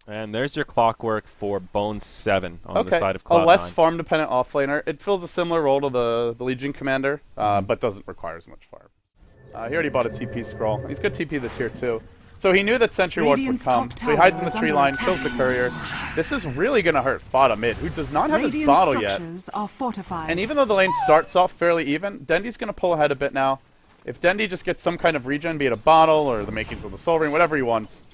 And there's your clockwork for Bone 7 on the side of Cloud9. A less farm-dependent offlaner. It fills a similar role to the Legion Commander, but doesn't require as much farm. He already bought a TP scroll. He's got TP the tier 2. So he knew that Sentry Ward would come, so he hides in the tree line, kills the courier. This is really going to hurt FATA mid, who does not have his bottle yet. And even though the lane starts off fairly even, Dendi's going to pull ahead a bit now. If Dendi just gets some kind of regen, be it a bottle or the makings of the Soul Ring, whatever he wants,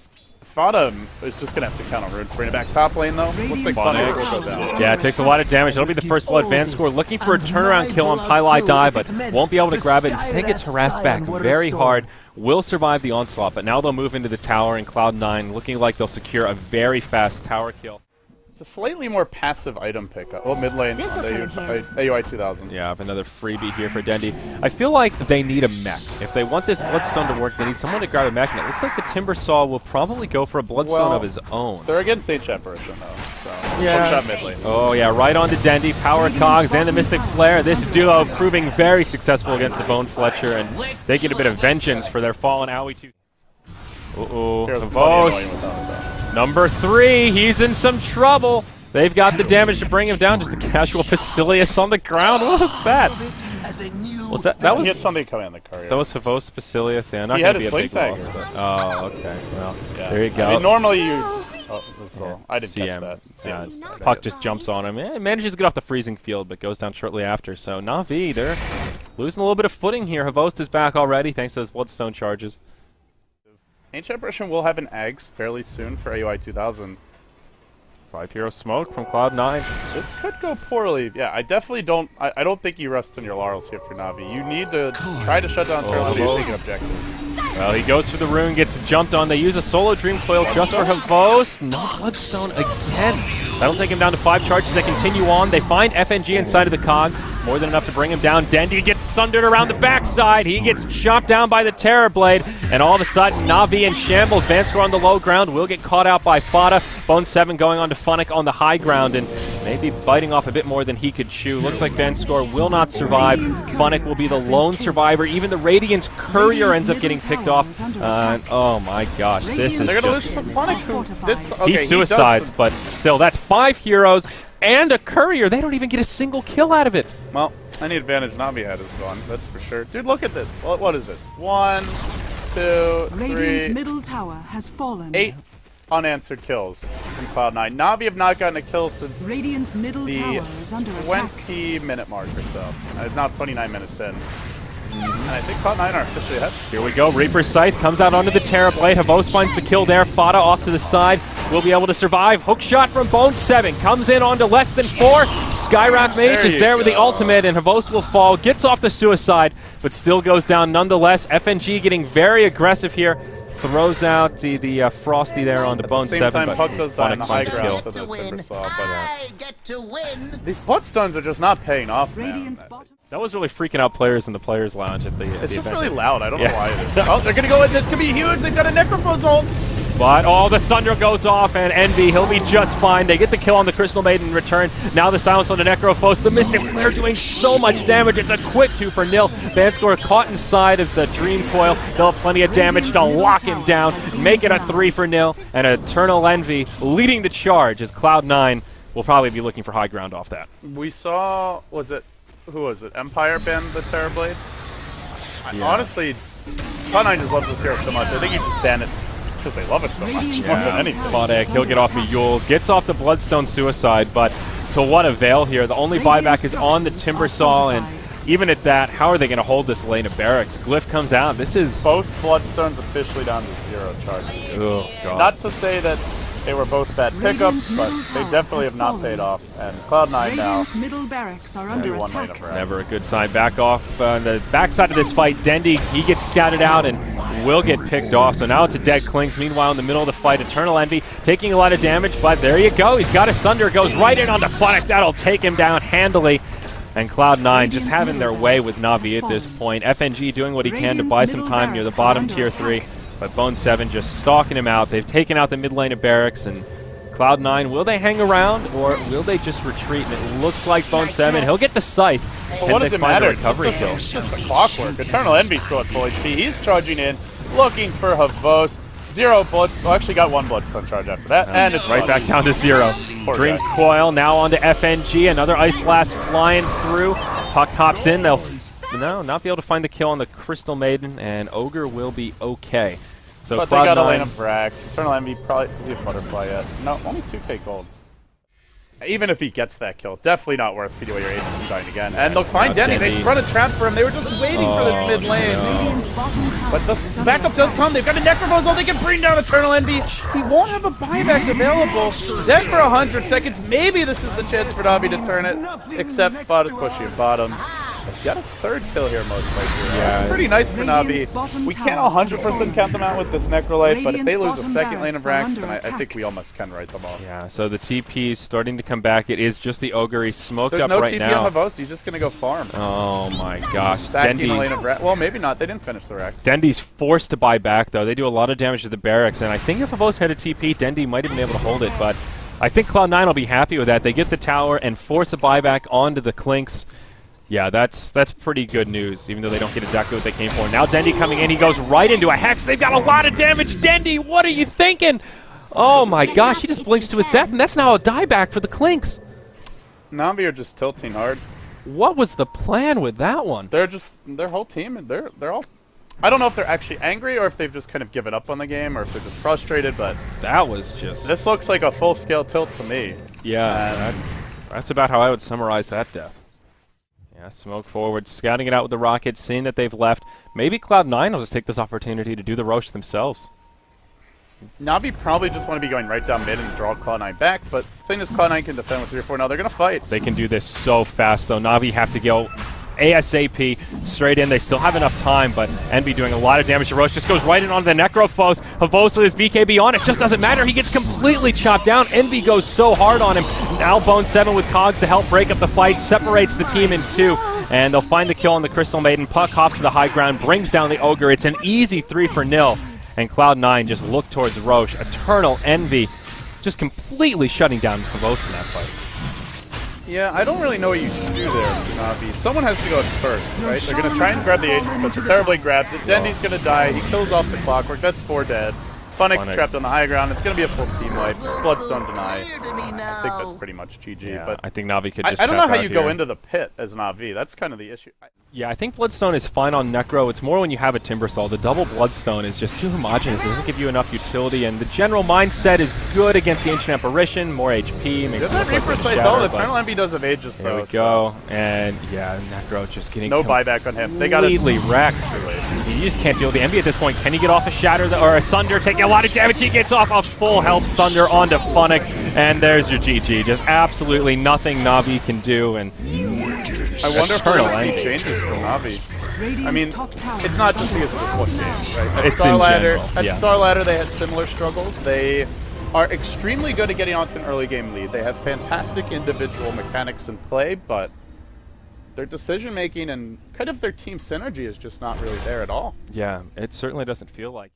FATA is just going to have to count on runes. Bring it back top lane, though. Looks like Sunday will go down. Yeah, it takes a lot of damage. It'll be the first blood. VANSKOR looking for a turnaround kill on pieliedie, but won't be able to grab it. And Snake gets harassed back very hard. Will survive the onslaught, but now they'll move into the tower, and Cloud9 looking like they'll secure a very fast tower kill. It's a slightly more passive item pickup. Oh, mid lane on the AUI 2000. Yeah, I have another freebie here for Dendi. I feel like they need a mech. If they want this Bloodstone to work, they need someone to grab a mech, and it looks like the Timber Saw will probably go for a Bloodstone of his own. They're against Saint Apparition, though, so yeah. one shot mid lane. Oh, yeah, right on to Dendi. Power Cogs and the Mystic Flare. This duo proving very successful against the Bone Fletcher, and they get a bit of vengeance for their fallen Owie 2. Uh-oh, the Vost. Number 3, he's in some trouble. They've got the damage to bring him down. Just a casual Basilius on the ground. What was that? What's that? That was. He had something coming on the courier. That was Havos Basilius. Yeah, not he going had to be a his big loss. But, oh, okay. Well, yeah. There you go. I mean, normally you. Oh, that's I didn't catch that. Yeah, Puck just jumps on him. Yeah, manages to get off the freezing field, but goes down shortly after. So Na'Vi, they're losing a little bit of footing here. Havost is back already thanks to those Bloodstone charges. Ancient Apparition will have an Eggs fairly soon for AUI 2000. 5-hero smoke from Cloud9. This could go poorly. Yeah, I definitely don't. I don't think you rest on your laurels here for Na'Vi. You need to try to shut down EternalEnvy and take an objective. Well, he goes for the rune, gets jumped on. They use a solo Dream Coil just for Havos. No Bloodstone again. That'll take him down to 5 charges. They continue on. They find FNG inside of the cog. More than enough to bring him down. Dendi gets sundered around the backside. He gets chopped down by the Terror Blade. And all of a sudden, Na'Vi in shambles. VANSKOR on the low ground will get caught out by FATA. Bone 7 going on to Funnick on the high ground and maybe biting off a bit more than he could chew. Looks like VANSKOR will not survive. Funnick will be the lone survivor. Even the Radiant's Courier ends up getting picked off. Oh my gosh, this is just... He suicides, but still, that's 5 heroes and a Courier. They don't even get a single kill out of it. Well, any advantage Na'Vi had is gone, that's for sure. Dude, look at this. What is this? 1, 2, 3... Radiant's middle tower has fallen. 8 unanswered kills from Cloud9. Na'Vi have not gotten a kill since Radiant's middle tower is under attack. 20-minute mark or so. It's now 29 minutes in. And I think Cloud9 are officially ahead. Here we go. Reaper's Scythe comes out onto the Terror Blade. Havos finds the kill there. FATA off to the side. Will be able to survive. Hook shot from Bone 7. Comes in onto less than 4. Skywrath Mage is there with the ultimate, and Havos will fall. Gets off the suicide, but still goes down nonetheless. FNG getting very aggressive here. Throws out the Frosty there onto Bone 7, but Puck does die on the high ground to the Timbersaw, these Bloodstones are just not paying off, man. That was really freaking out players in the Players' Lounge at the It's just event. really loud. I don't know why it is. Oh, they're going to go in. This could be huge. They've got a Necrophos ult. But, the Sunder goes off, and Envy, he'll be just fine. They get the kill on the Crystal Maiden in return. Now the silence on the Necrophos. The Mystic Flare doing so much damage. It's a quick 2-0. VANSKOR caught inside of the Dream Coil. They'll have plenty of damage to lock him down, make it a 3-0. And EternalEnvy leading the charge as Cloud9 will probably be looking for high ground off that. We saw, who was it? Empire ban the Terror Blade? Yeah. Honestly, Cloud9 just loves this hero so much. I think he just banned it because they love it so much. Funnick, he'll get off the Yules, gets off the Bloodstone suicide, but to what avail here? The only buyback is on the Timbersaw, and even at that, how are they going to hold this lane of barracks? Glyph comes out. This is... Both Bloodstones officially down to 0 charges. Oh, God. Not to say that they were both bad pickups, but they definitely have not paid off. And Cloud9 now middle barracks are under attack. Never a good sign. Back off on the backside of this fight. Dendi, he gets scouted out and will get picked off. So now it's a dead Clinks. Meanwhile, in the middle of the fight, EternalEnvy taking a lot of damage, but there you go. He's got a Sunder, goes right in onto Funnick. That'll take him down handily. And Cloud9 just having their way with Na'Vi at this point. FNG doing what he can to buy some time near the bottom tier 3. But Bone 7 just stalking him out. They've taken out the mid lane of barracks, and Cloud9, will they hang around or will they just retreat? And it looks like Bone 7, he'll get the Scythe. Well, what does it matter? It's just the clockwork. EternalEnvy still at full HP. He's charging in, looking for Havos. 0 blood. Oh, actually got 1 bloodstone charge after that, and it's right back down to 0. Dream Coil now onto FNG. Another Ice Blast flying through. Puck hops in. They'll not be able to find the kill on the Crystal Maiden, and Ogre will be okay. So but they got a lane of Brax. EternalEnvy probably does he have Butterfly yet? No, only 2k gold. Even if he gets that kill, definitely not worth feeding away your agents and dying again. And they'll find Dendi. They run a trap for him. They were just waiting for this mid lane. No. But the backup does come. They've got a Necrobozal. They can bring down EternalEnvy. He won't have a buyback available. Then for 100 seconds, maybe this is the chance for Navi to turn it. Except FATA's pushing at bottom. Got a 3rd kill here most likely. Yeah, it's pretty nice for Navi. We can't 100% count them out with this Necrolite, but if they lose a 2nd lane of Rax, then I think we almost can write them off. Yeah, so the TP is starting to come back. It is just the Ogre. He's smoked There's up no right TP now. on Havost. He's just going to go farm. Oh my gosh. Stacking a lane of Rax. Well, maybe not. They didn't finish the Rax. Dendi's forced to buy back, though. They do a lot of damage to the barracks, and I think if Havost had a TP, Dendi might have been able to hold it, but I think Cloud9 will be happy with that. They get the tower and force a buyback onto the Clinks. Yeah, that's pretty good news, even though they don't get exactly what they came for. Now Dendi coming in, he goes right into a Hex. They've got a lot of damage. Dendi, what are you thinking? Oh my gosh, he just blinks to his death, and that's now a dieback for the Clinks. Navi are just tilting hard. What was the plan with that one? They're just, their whole team, and they're all, I don't know if they're actually angry or if they've just kind of given up on the game or if they're just frustrated, but that was just... This looks like a full-scale tilt to me. Yeah, that's about how I would summarize that death. Yeah, smoke forward, scouting it out with the Rockets, seeing that they've left. Maybe Cloud9 will just take this opportunity to do the Roche themselves. Navi probably just want to be going right down mid and draw Cloud9 back, but the thing is Cloud9 can defend with 3 or 4 now. They're going to fight. They can do this so fast, though. Navi have to go ASAP straight in. They still have enough time, but Envy doing a lot of damage to Roche. Just goes right in onto the Necrophos. Havost with his BKB on it. Just doesn't matter. He gets completely chopped down. Envy goes so hard on him. Now Bone 7 with Cogs to help break up the fight. Separates the team in 2. And they'll find the kill on the Crystal Maiden. Puck hops to the high ground. Brings down the Ogre. It's an easy 3-0. And Cloud9 just look towards Roche. EternalEnvy just completely shutting down Havost in that fight. Yeah, I don't really know what you should do there, Navi. Someone has to go in first, right? They're going to try and grab the agent, but terribly grabs it. Dendi's going to die. He kills off the Clockwork. That's 4 dead. Funnick trapped on the high ground. It's going to be a full team wipe. Bloodstone deny. I think that's pretty much GG. Yeah, but I think Navi could just I don't know how you here. go into the pit as Navi. That's kind of the issue. Yeah, I think Bloodstone is fine on Necro. It's more when you have a Timbersaw. The double Bloodstone is just too homogenous. It doesn't give you enough utility, and the general mindset is good against the Ancient Apparition. More HP. Makes that Reaper Sight though? EternalEnvy does have Aegis though. There we go. And yeah, Necro just getting no buyback on him. They got completely wrecked. You just can't deal with the Envy at this point. Can he get off a Shatter or a Sunder? Taking a lot of damage. He gets off a full health Sunder onto Funnick, and there's your GG. Just absolutely nothing Navi can do. And I wonder if we're going to see changes from Navi. I mean, it's not just because of this one game, right? At Star Ladder, they had similar struggles. They are extremely good at getting onto an early game lead. They have fantastic individual mechanics in play, but their decision making and kind of their team synergy is just not really there at all. Yeah, it certainly doesn't feel like